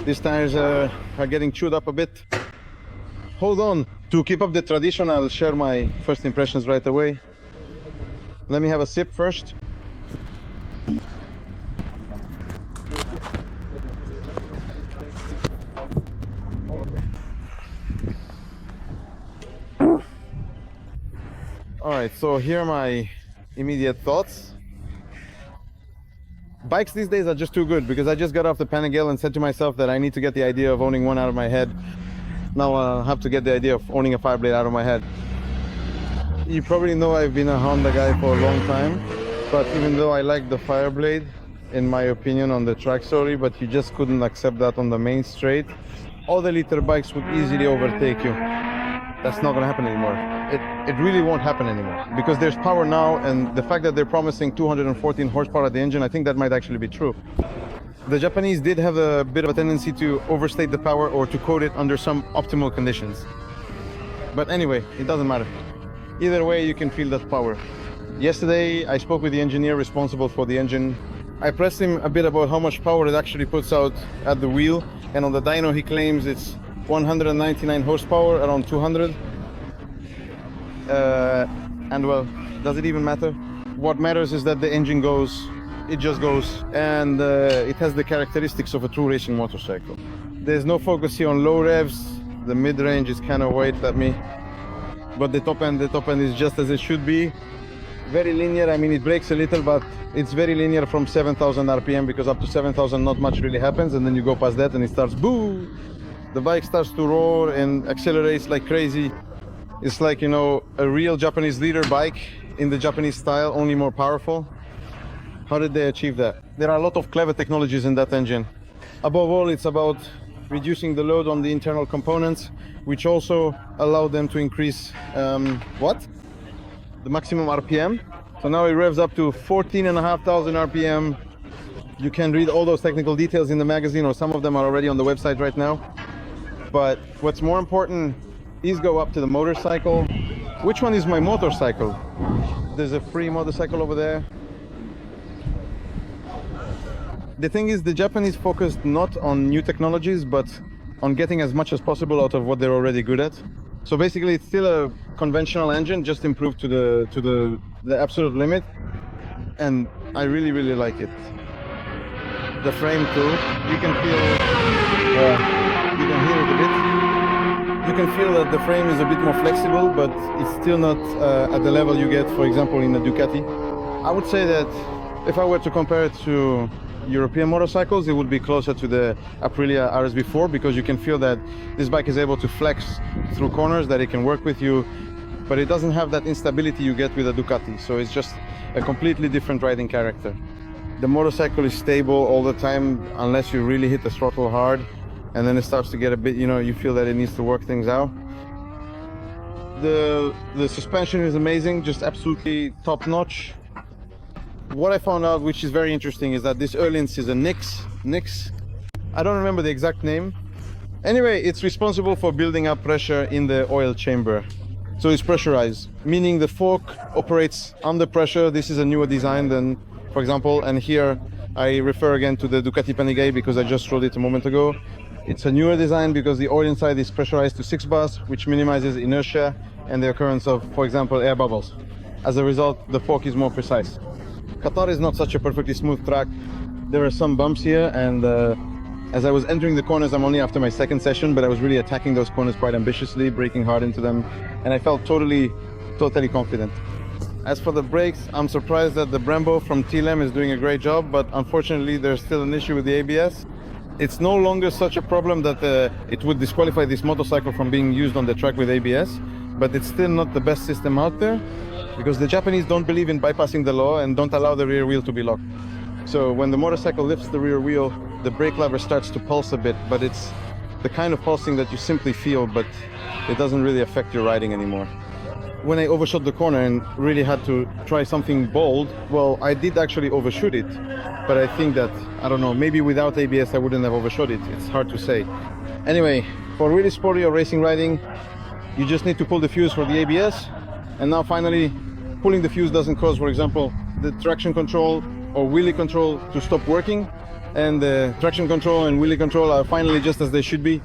These tires are getting chewed up a bit. Hold on. To keep up the tradition, I'll share my first impressions right away. Let me have a sip first. Alright, so here are my immediate thoughts. Bikes these days are just too good because I just got off the Panigale and said to myself that I need to get the idea of owning one out of my head. Now I'll have to get the idea of owning a Fireblade out of my head. You probably know I've been a Honda guy for a long time, but even though I like the Fireblade, in my opinion, on the track story, but you just couldn't accept that on the main straight, all the liter bikes would easily overtake you. That's not gonna happen anymore. It really won't happen anymore because there's power now, and the fact that they're promising 214 horsepower at the engine, I think that might actually be true. The Japanese did have a bit of a tendency to overstate the power or to quote it under some optimal conditions. But anyway, it doesn't matter. Either way, you can feel that power. Yesterday, I spoke with the engineer responsible for the engine. I pressed him a bit about how much power it actually puts out at the wheel, and on the dyno he claims it's 199 horsepower, around 200. And well, does it even matter? What matters is that the engine goes, it just goes, and it has the characteristics of a true racing motorcycle. There's no focus here on low revs. The mid-range is kind of weight at me, but the top end is just as it should be. Very linear. I mean, it breaks a little, but it's very linear from 7,000 RPM, because up to 7,000 not much really happens, and then you go past that and it starts boo. The bike starts to roar and accelerates like crazy. It's like, you know, a real Japanese leader bike in the Japanese style, only more powerful. How did they achieve that? There are a lot of clever technologies in that engine. Above all, it's about reducing the load on the internal components, which also allow them to increase the maximum RPM. So now it revs up to 14,500 RPM. You can read all those technical details in the magazine, or some of them are already on the website right now. But what's more important is go up to the motorcycle. Which one is my motorcycle? There's a free motorcycle over there. The thing is, the Japanese focused not on new technologies, but on getting as much as possible out of what they're already good at. So basically, it's still a conventional engine, just improved to the absolute limit, and I really like it. The frame too, you can feel, you can hear it a bit. You can feel that the frame is a bit more flexible, but it's still not at the level you get, for example, in the Ducati. I would say that if I were to compare it to European motorcycles, it would be closer to the Aprilia RSB4, because you can feel that this bike is able to flex through corners, that it can work with you, but it doesn't have that instability you get with a Ducati. So it's just a completely different riding character. The motorcycle is stable all the time, unless you really hit the throttle hard, and then it starts to get a bit, you know, you feel that it needs to work things out. The suspension is amazing, just absolutely top notch. What I found out, which is very interesting, is that this Öhlins is a Nix. I don't remember the exact name. Anyway, it's responsible for building up pressure in the oil chamber. So it's pressurized, meaning the fork operates under pressure. This is a newer design than, for example, and here I refer again to the Ducati Panigale because I just rode it a moment ago. It's a newer design because the oil inside is pressurized to 6 bars, which minimizes inertia and the occurrence of, for example, air bubbles. As a result, the fork is more precise. Qatar is not such a perfectly smooth track. There are some bumps here, and as I was entering the corners, I'm only after my second session, but I was really attacking those corners quite ambitiously, braking hard into them, and I felt totally confident. As for the brakes, I'm surprised that the Brembo from TLM is doing a great job, but unfortunately there's still an issue with the ABS. It's no longer such a problem that it would disqualify this motorcycle from being used on the track with ABS, but it's still not the best system out there, because the Japanese don't believe in bypassing the law and don't allow the rear wheel to be locked. So when the motorcycle lifts the rear wheel, the brake lever starts to pulse a bit, but it's the kind of pulsing that you simply feel, but it doesn't really affect your riding anymore. When I overshot the corner and really had to try something bold, well, I did actually overshoot it, but I think that, I don't know, maybe without ABS I wouldn't have overshot it. It's hard to say. Anyway, for really sporty or racing riding, you just need to pull the fuse for the ABS, and now finally pulling the fuse doesn't cause, for example, the traction control or wheelie control to stop working. and the traction control and wheelie control are finally just as they should be.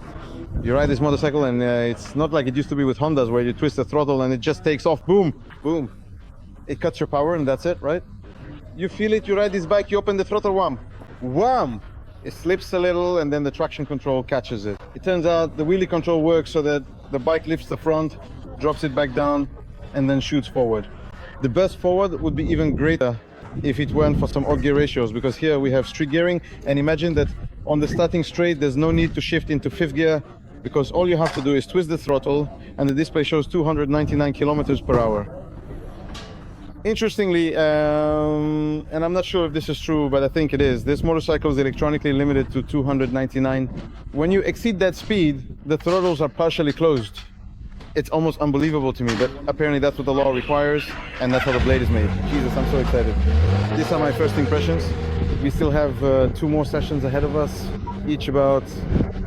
You ride this motorcycle and it's not like it used to be with Hondas where you twist the throttle and it just takes off, boom, boom. It cuts your power and that's it, right? You feel it, you ride this bike, you open the throttle, wham, wham! It slips a little and then the traction control catches it. It turns out the wheelie control works so that the bike lifts the front, drops it back down, and then shoots forward. The burst forward would be even greater if it weren't for some odd gear ratios, because here we have street gearing, and imagine that on the starting straight there's no need to shift into fifth gear, because all you have to do is twist the throttle and the display shows 299 kilometers per hour. Interestingly, and I'm not sure if this is true, but I think it is, this motorcycle is electronically limited to 299. When you exceed that speed, the throttles are partially closed. It's almost unbelievable to me, but apparently that's what the law requires, and that's how the blade is made. Jesus, I'm so excited. These are my first impressions. We still have 2 more sessions ahead of us, each about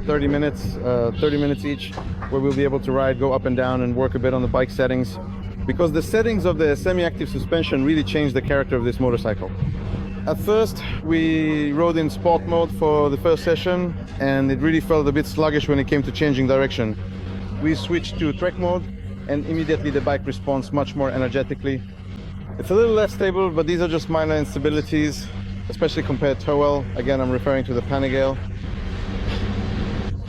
30 minutes each, where we'll be able to ride, go up and down, and work a bit on the bike settings. Because the settings of the semi-active suspension really changed the character of this motorcycle. At first, we rode in sport mode for the first session, and it really felt a bit sluggish when it came to changing direction. We switched to trek mode, and immediately the bike responds much more energetically. It's a little less stable, but these are just minor instabilities, especially compared to well. Again, I'm referring to the Panigale.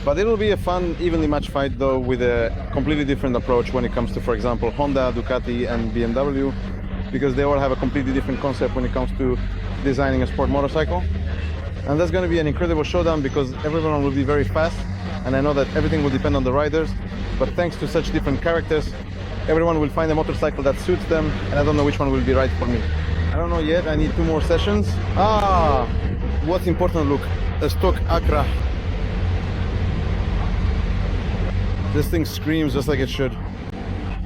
But it'll be a fun, evenly matched fight though, with a completely different approach when it comes to, for example, Honda, Ducati and BMW, because they all have a completely different concept when it comes to designing a sport motorcycle. And that's going to be an incredible showdown because everyone will be very fast, and I know that everything will depend on the riders, but thanks to such different characters, everyone will find a motorcycle that suits them, and I don't know which one will be right for me. I don't know yet, I need 2 more sessions. What's important, look, a stock Accra. This thing screams just like it should.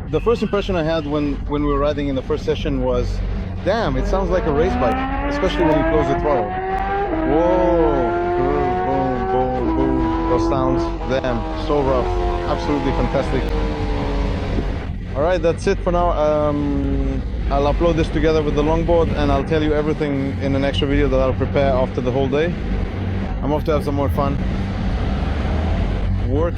The first impression I had when we were riding in the first session was, damn, it sounds like a race bike, especially when you close the throttle. Whoa, boom, boom, boom, those sounds, damn, so rough, absolutely fantastic. All right, that's it for now. I'll upload this together with the longboard and I'll tell you everything in an extra video that I'll prepare after the whole day. I'm off to have some more fun. Work,